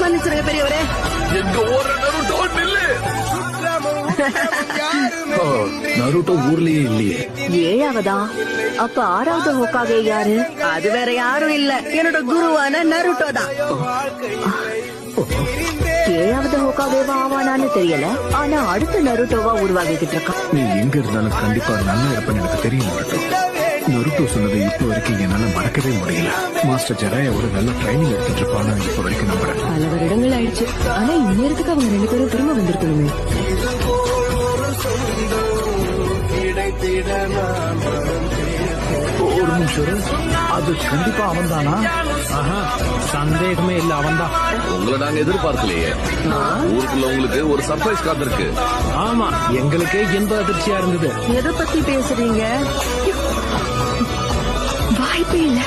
மன்னிச்சிருங்க பெரியவரே. எங்க ஒரு நருட்டோ நில்லு. நருட்டோ ஊர்லயே இல்லையே. 7வதா? அப்ப 6வது ஹோக்காகே யாரு? அது வேற யாரும் இல்ல, என்னோட குருவான நருட்டோ தான். 7வது ஹோக்காகேவா ஆவானான்னு தெரியல, ஆனா அடுத்த நருட்டோவா உருவாகிக்கிட்டு இருக்கான். நீ எங்க இருந்தாலும் கண்டிப்பா நல்லா இருப்பேன்னு எனக்கு தெரியும் நருட்டோ. நருட்டோ சொன்னதை இப்ப வரைக்கும் என்னால மறக்கவே முடியல. மாஸ்டர் ஜெராயாவோட நல்ல ட்ரைனிங் எடுத்துட்டு இருப்பான்னு இப்ப வரைக்கும் நம்புறேன். பல வருடங்கள் ஆயிடுச்சு, ஆனா இந்நேரத்துக்கு அவங்க 2 பேரும் திரும்ப வந்திருக்கணுமே. ஒரு நிமிஷம், அது கண்டிப்பா அவன் தானா? சந்தேகமே இல்ல, அவன்தான். உங்களை நாங்க எதிர்பார்க்கலையே. ஊருக்குள்ள உங்களுக்கு ஒரு சர்ப்ரைஸ் காத்திருக்கு. ஆமா, எங்களுக்கு இன்ப அதிர்ச்சியா இருந்தது. எதை பத்தி பேசுறீங்க? வாய்ப்பே இல்ல.